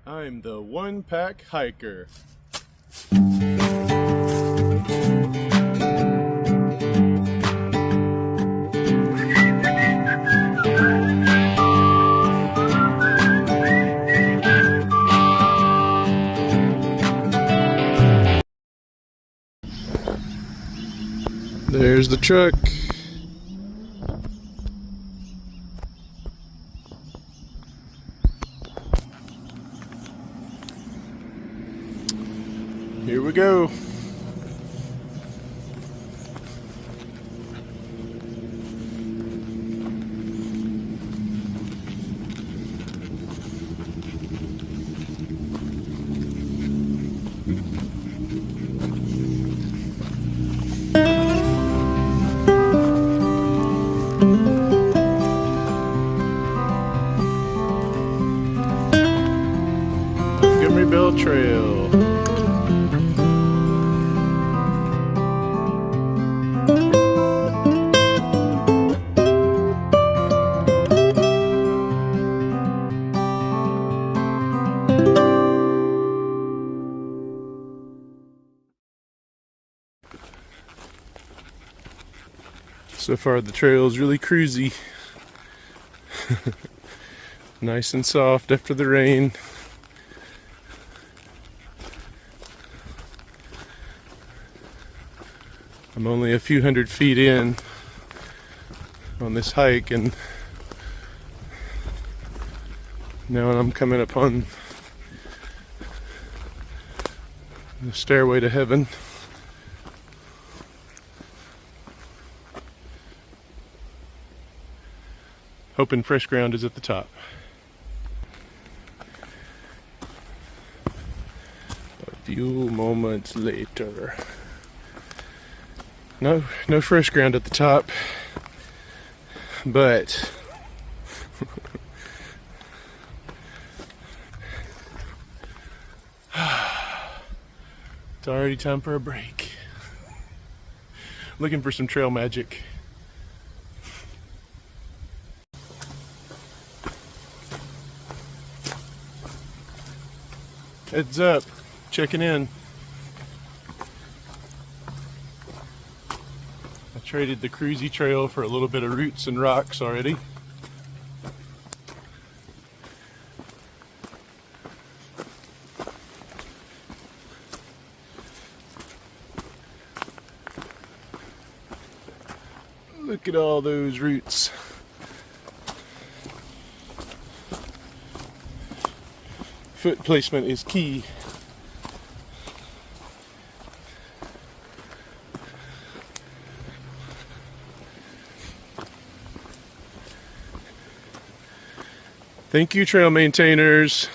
I'm the one-pack hiker. There's the truck. Here we go. Montgomery Trail. So far the trail is really cruisy. Nice and soft after the rain. I'm only a few hundred feet in on this hike, and now I'm coming upon the stairway to heaven. Hoping fresh ground is at the top. A few moments later. No fresh ground at the top, but it's already time for a break. Looking for some trail magic. Heads up, checking in. I traded the cruisy trail for a little bit of roots and rocks already. Look at all those roots. Foot placement is key. Thank you, trail maintainers.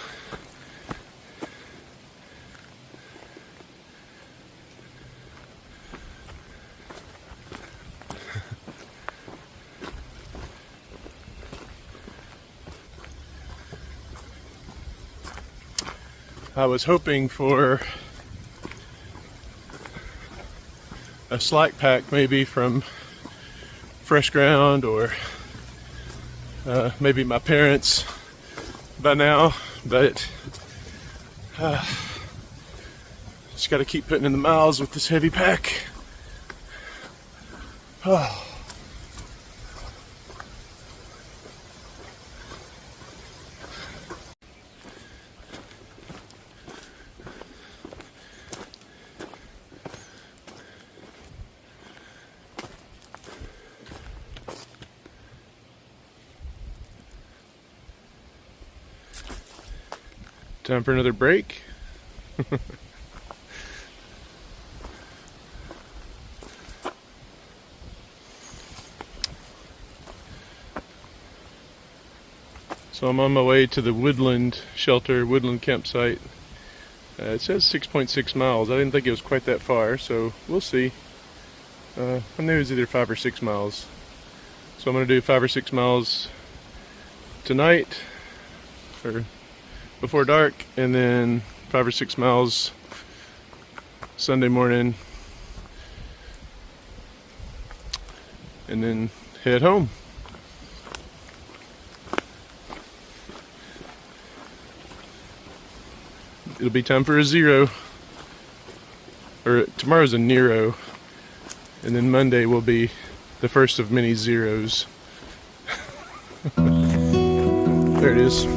I was hoping for a slack pack, maybe from Fresh Ground, or maybe my parents by now, but just got to keep putting in the miles with this heavy pack. Oh. Time for another break. So I'm on my way to the woodland shelter, woodland campsite. It says 6.6 miles. I didn't think it was quite that far, so we'll see. I knew it was either 5 or 6 miles. So I'm going to do 5 or 6 miles tonight, or before dark, and then 5 or 6 miles Sunday morning, and then head home. it'll be time for a zero. Or tomorrow's a Nero. And then Monday will be the first of many zeros. There it is.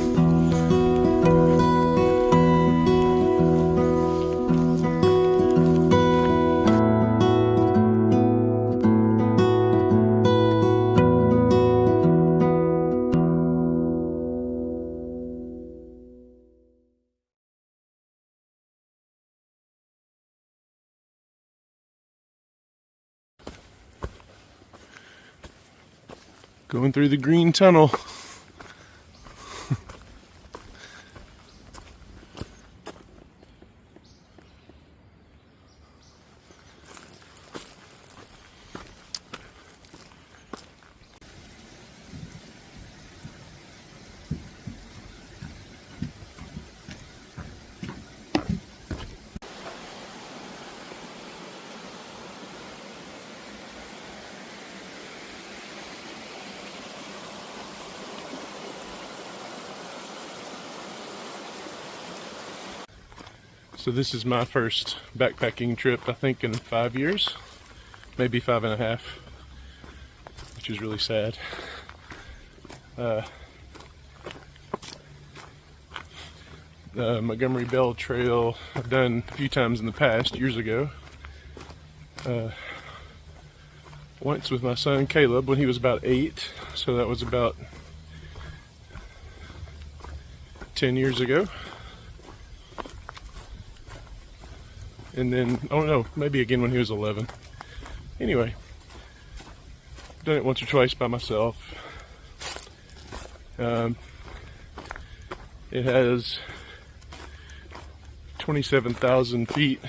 Going through the green tunnel. So this is my first backpacking trip, I think, in 5 years, maybe 5.5, which is really sad. The Montgomery Bell Trail I've done a few times in the past, years ago. Once with my son Caleb when he was about 8, so that was about 10 years ago. And then, oh no, maybe again when he was 11. Anyway, done it once or twice by myself. It has 27,000 feet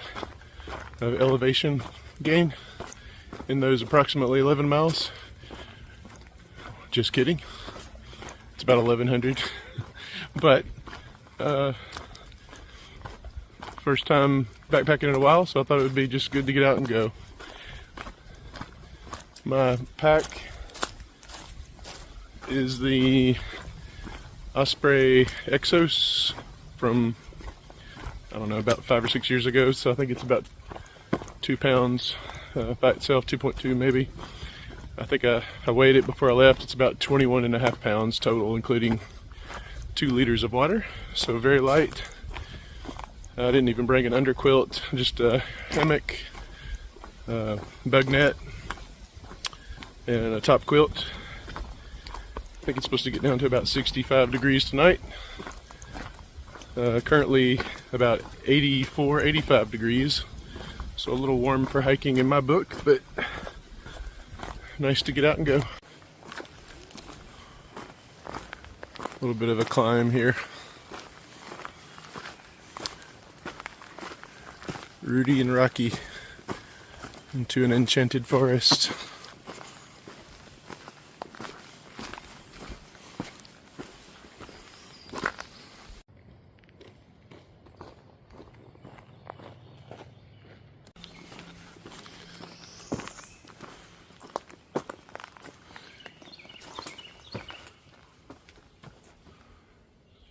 of elevation gain in those approximately 11 miles. Just kidding. It's about 1,100. But, first time backpacking in a while, so I thought it would be just good to get out and go. My pack is the Osprey Exos from, I don't know, about 5 or 6 years ago, so I think it's about 2 pounds by itself, 2.2 maybe. I think I weighed it before I left. It's about 21.5 pounds total, including 2 liters of water, so very light. I didn't even bring an underquilt, just a hammock, bug net, and a top quilt. I think it's supposed to get down to about 65 degrees tonight. Currently about 84, 85 degrees, so a little warm for hiking in my book, but nice to get out and go. A little bit of a climb here. Rudy and Rocky into an enchanted forest.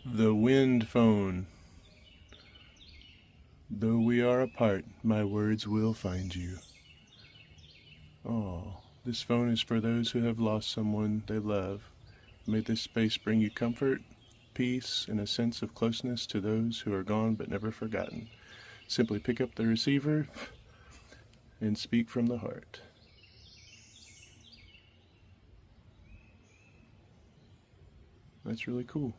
The wind phone. Though we are apart, my words will find you. Oh, this phone is for those who have lost someone they love. May this space bring you comfort, peace, and a sense of closeness to those who are gone but never forgotten. Simply pick up the receiver and speak from the heart. That's really cool.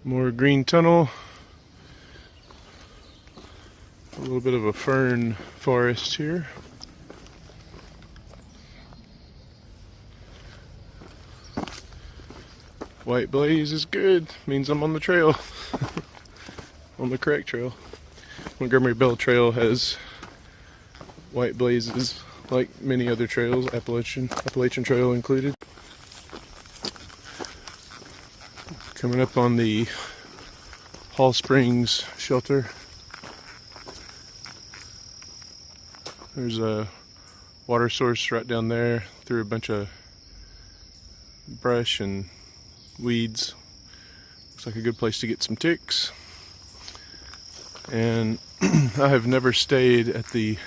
More green tunnel. A little bit of a fern forest here. White blaze is good. Means I'm on the trail. On the correct trail. Montgomery Bell Trail has white blazes like many other trails, Appalachian Trail included. Coming up on the Hall Springs shelter. There's a water source right down there through a bunch of brush and weeds. Looks like a good place to get some ticks. And I have never stayed at the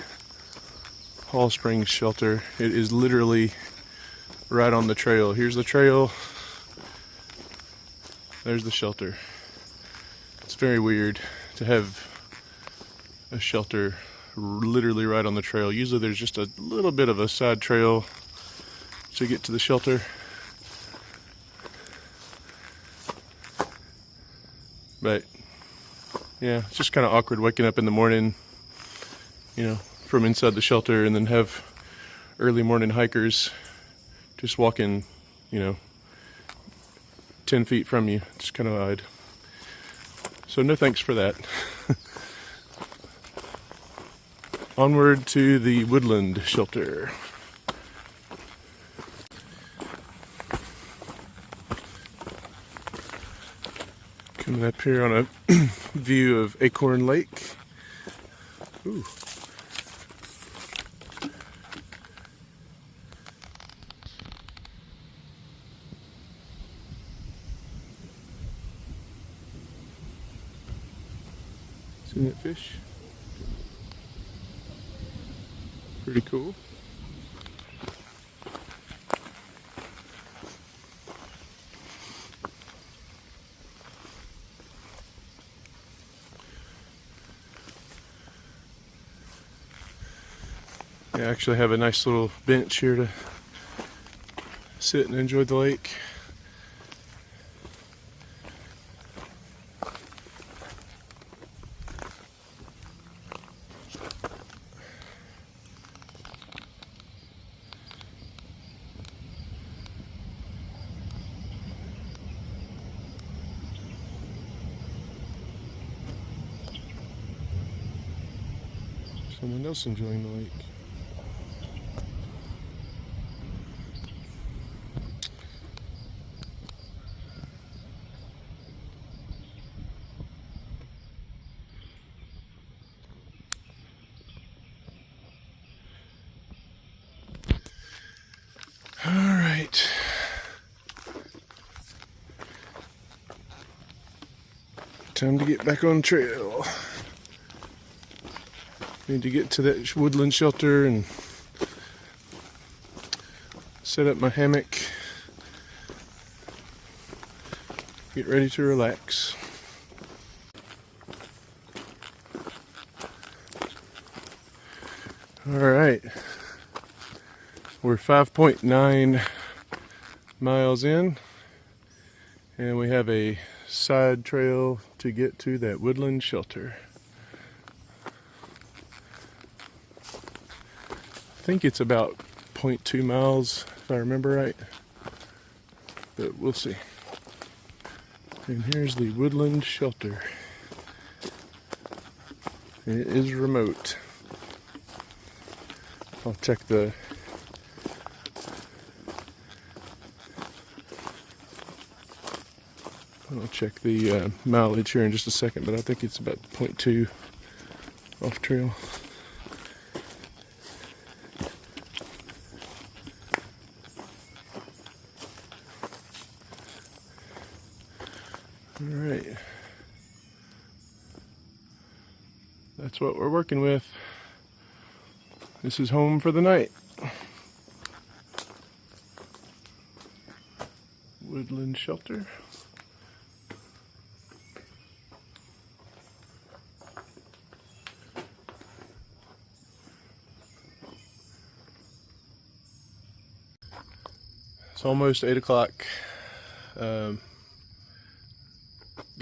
Hall Springs shelter. It is literally right on the trail. Here's the trail. There's the shelter. It's very weird to have a shelter literally right on the trail. Usually there's just a little bit of a side trail to get to the shelter. But yeah, it's just kind of awkward waking up in the morning, you know, from inside the shelter and then have early morning hikers just walking, you know, 10 feet from you. It's kind of odd. So no thanks for that. Onward to the woodland shelter. Coming up here on a view of Acorn Lake. Ooh. Seen that fish? Pretty cool. I actually have a nice little bench here to sit and enjoy the lake. Someone else enjoying the lake. All right. Time to get back on trail. Need to get to that woodland shelter and set up my hammock. Get ready to relax. All right. We're 5.9 miles in, and we have a side trail to get to that woodland shelter. I think it's about 0.2 miles, if I remember right, but we'll see. And here's the woodland shelter. It is remote. I'll check the mileage here in just a second, but I think it's about 0.2 off trail. All right. That's what we're working with. This is home for the night. Woodland shelter. It's almost 8 o'clock. Got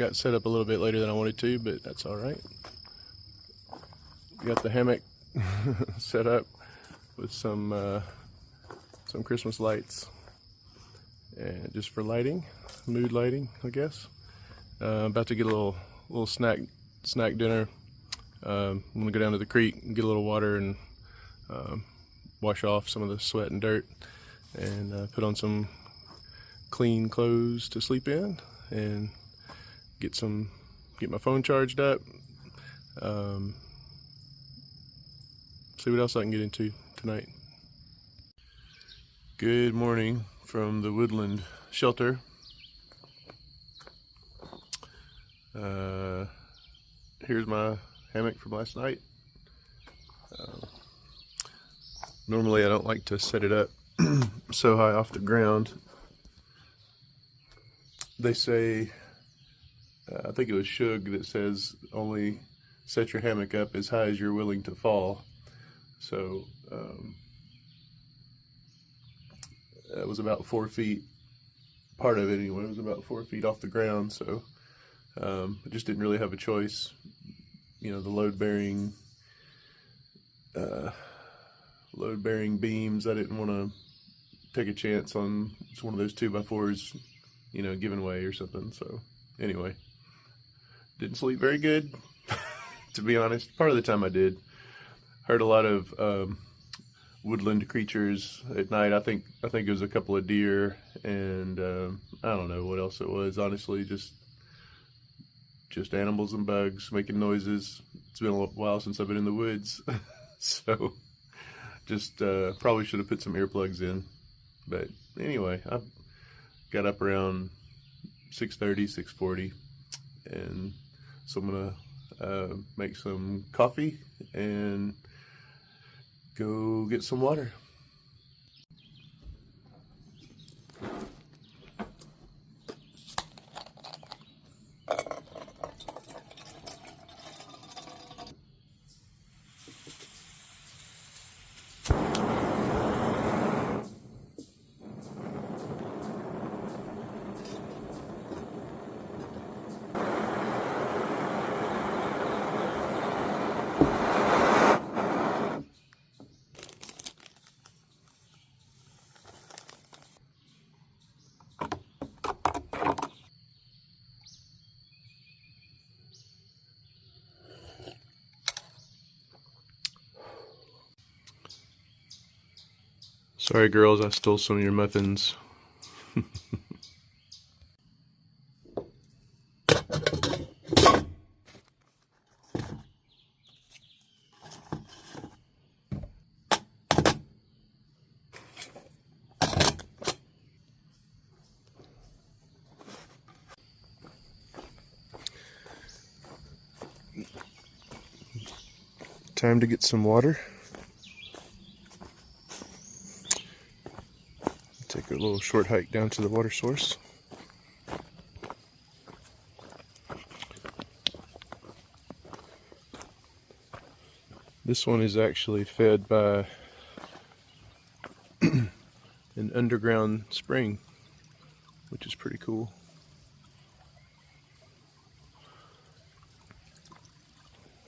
got set up a little bit later than I wanted to, but that's all right. Got the hammock set up with some Christmas lights, and just for lighting, mood lighting, I guess. About to get a little snack dinner. I'm gonna go down to the creek and get a little water and wash off some of the sweat and dirt, and put on some clean clothes to sleep in, and get my phone charged up. See what else I can get into tonight. Good morning from the woodland shelter. Here's my hammock from last night. Normally I don't like to set it up so high off the ground. They say, I think it was Shug that says only set your hammock up as high as you're willing to fall. So it was about 4 feet, part of it anyway, it was about 4 feet off the ground, so I just didn't really have a choice. You know, the load-bearing beams, I didn't want to take a chance on it's one of those 2x4s, you know, giving way or something. So anyway, didn't sleep very good, to be honest. Part of the time I did. Heard a lot of woodland creatures at night. I think it was a couple of deer, and I don't know what else it was. Honestly, just animals and bugs making noises. It's been a while since I've been in the woods, so just probably should have put some earplugs in. But anyway, I got up around 6:30, 6:40, and so I'm gonna make some coffee and go get some water. Sorry girls, I stole some of your muffins. Time to get some water. Take a little short hike down to the water source. This one is actually fed by an underground spring, which is pretty cool.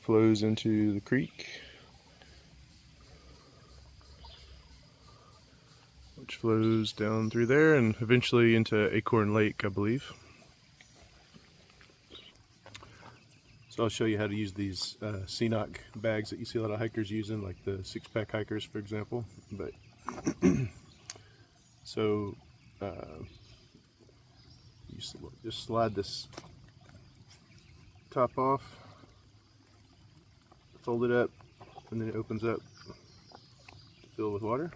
Flows into the creek, which flows down through there and eventually into Acorn Lake, I believe. So I'll show you how to use these Sixpack bags that you see a lot of hikers using, like the Sixpack Hikers, for example. But so you just slide this top off, fold it up, and then it opens up to fill with water.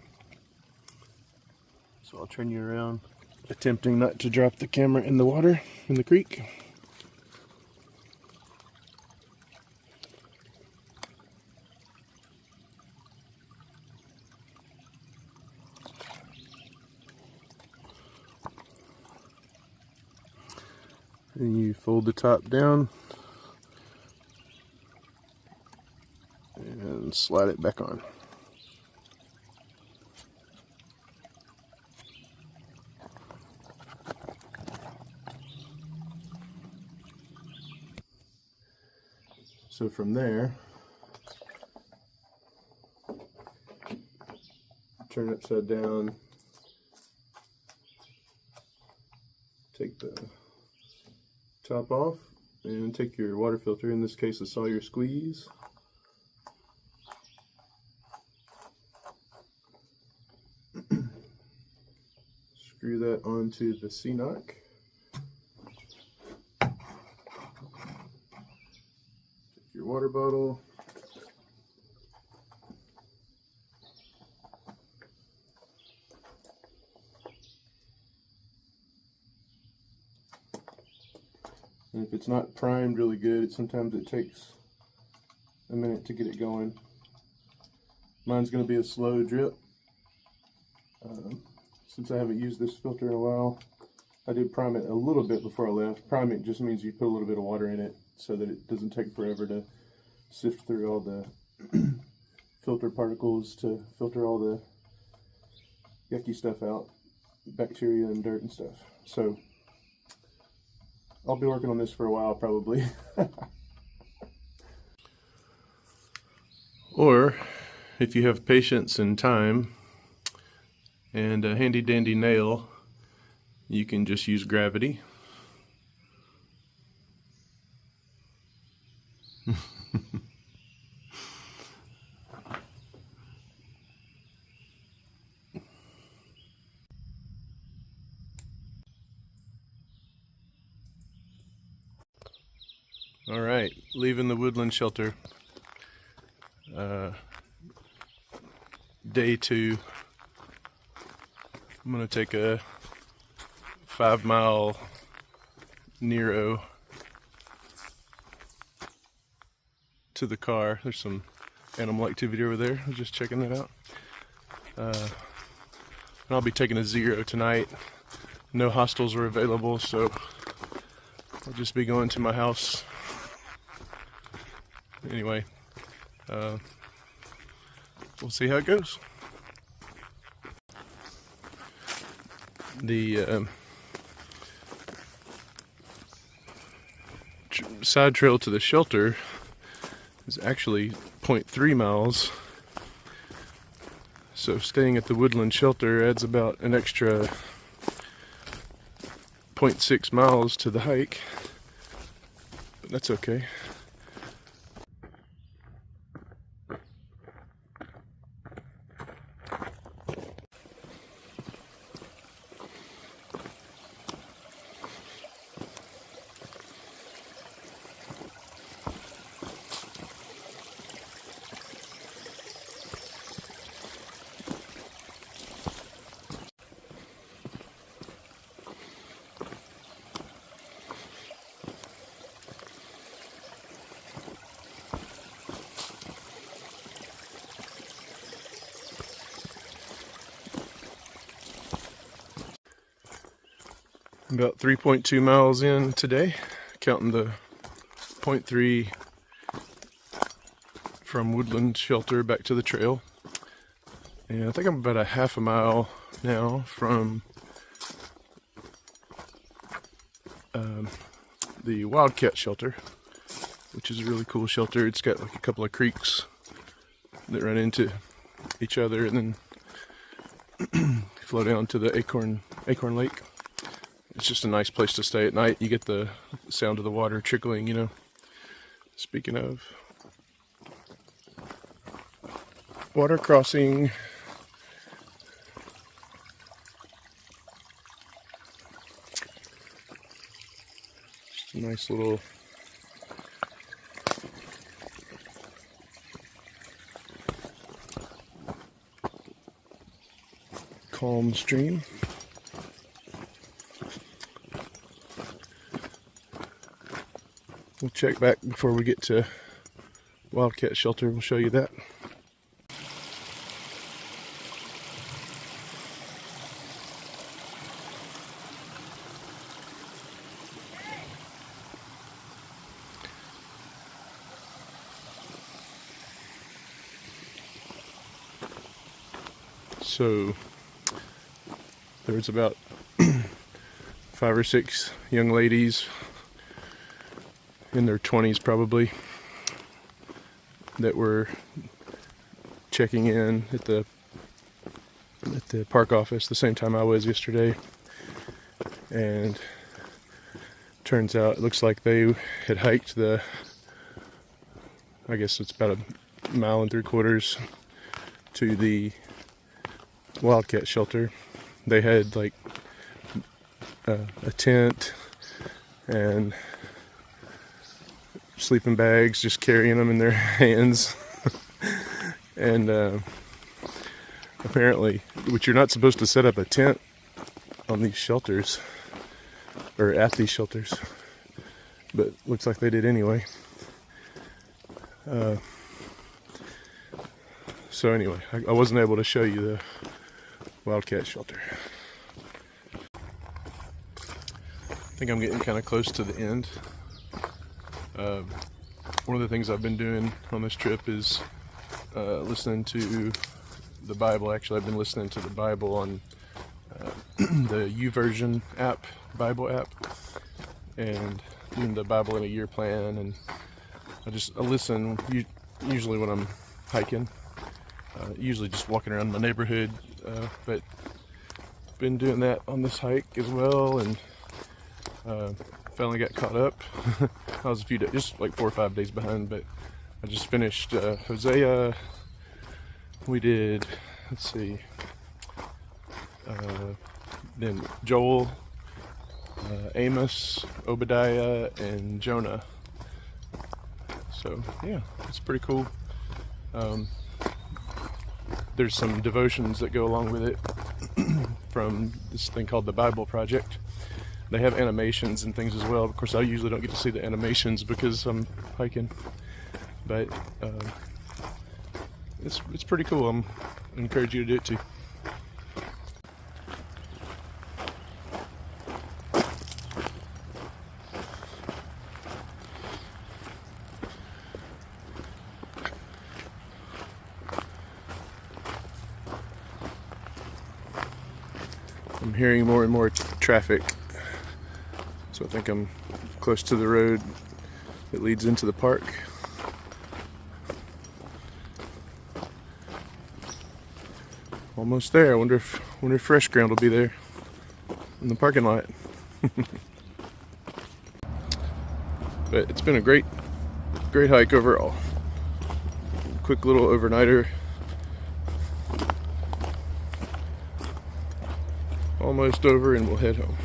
So I'll turn you around, attempting not to drop the camera in the water in the creek. And you fold the top down and slide it back on. So from there, turn it upside down, take the top off, and take your water filter, in this case a Sawyer Squeeze. Screw that onto the C-Knock. Take your water bottle. And if it's not primed really good, sometimes it takes a minute to get it going. Mine's going to be a slow drip. Since I haven't used this filter in a while, I did prime it a little bit before I left. Priming just means you put a little bit of water in it so that it doesn't take forever to sift through all the filter particles, to filter all the yucky stuff out, bacteria and dirt and stuff. So I'll be working on this for a while probably. Or if you have patience and time and a handy dandy nail, you can just use gravity. All right, leaving the woodland shelter. Day 2. I'm gonna take a 5-mile Nero to the car. There's some animal activity over there. I was just checking that out. And I'll be taking a 0 tonight. No hostels are available, so I'll just be going to my house. Anyway, we'll see how it goes. The side trail to the shelter is actually 0.3 miles. So staying at the woodland shelter adds about an extra 0.6 miles to the hike, but that's okay. About 3.2 miles in today, counting the 0.3 from woodland shelter back to the trail. And I think I'm about a half a mile now from the Wildcat shelter, which is a really cool shelter. It's got like a couple of creeks that run into each other and then flow down to the Acorn Lake. It's just a nice place to stay at night. You get the sound of the water trickling, you know. Speaking of water crossing, just a nice little calm stream. We'll check back before we get to Wildcat Shelter. We'll show you that. So there's about 5 or 6 young ladies in their 20s probably, that were checking in at the park office the same time I was yesterday, and turns out it looks like they had hiked I guess it's about 1.75 miles to the wildcat shelter. They had like a tent and sleeping bags, just carrying them in their hands. And apparently, which you're not supposed to set up a tent on these shelters, or at these shelters, but looks like they did anyway. So anyway, I wasn't able to show you the wildcat shelter. I think I'm getting kind of close to the end. One of the things I've been doing on this trip is listening to the Bible. Actually, I've been listening to the Bible on the YouVersion app, Bible app, and doing the Bible in a Year plan. And I listen usually when I'm hiking, usually just walking around my neighborhood, but been doing that on this hike as well, and finally got caught up. I was a few days, just like 4 or 5 days behind, but I just finished Hosea. We did, let's see, then Joel, Amos, Obadiah, and Jonah. So yeah, it's pretty cool. There's some devotions that go along with it from this thing called the Bible Project. They have animations and things as well. Of course, I usually don't get to see the animations because I'm hiking, but it's pretty cool. I encourage you to do it too. I'm hearing more and more traffic, so I think I'm close to the road that leads into the park. Almost there. I wonder if Fresh Ground will be there in the parking lot. But it's been a great hike overall. Quick little overnighter. Almost over, and we'll head home.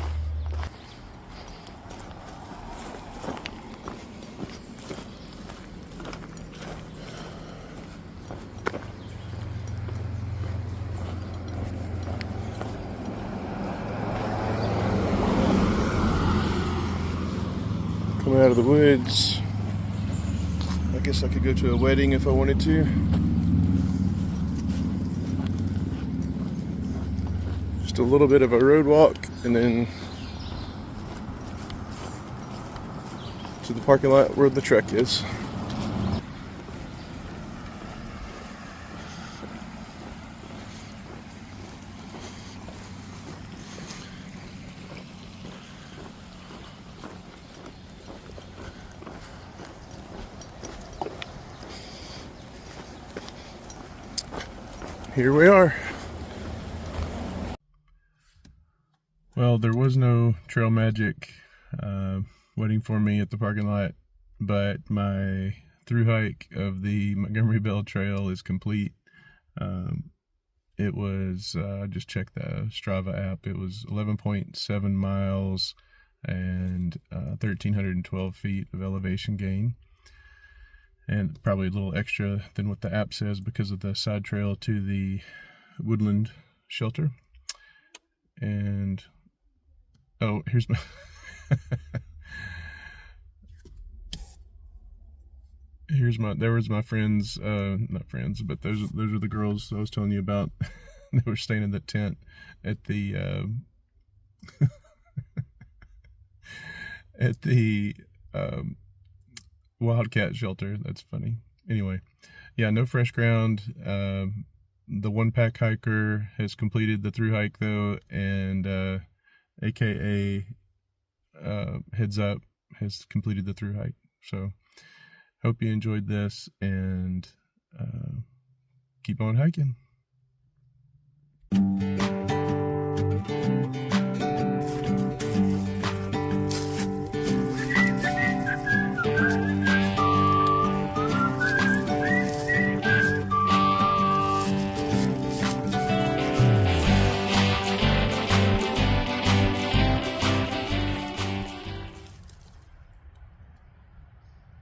Coming out of the woods. I guess I could go to a wedding if I wanted to. Just a little bit of a road walk, and then to the parking lot where the truck is. Here we are. Well, there was no trail magic waiting for me at the parking lot, but my through hike of the Montgomery Bell Trail is complete. It was, I just checked the Strava app, it was 11.7 miles and 1,312 feet of elevation gain. And probably a little extra than what the app says because of the side trail to the woodland shelter. And oh, here's my there was my friends, not friends, but those are the girls I was telling you about. They were staying in the tent at the at the wildcat shelter. That's funny. Anyway, yeah, no fresh ground. The one pack hiker has completed the through hike though, and aka heads up has completed the through hike. So Hope you enjoyed this, and keep on hiking.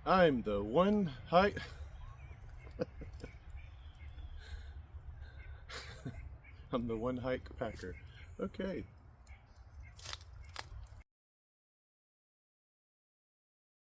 I'm the one hike. I'm the one hike packer. Okay.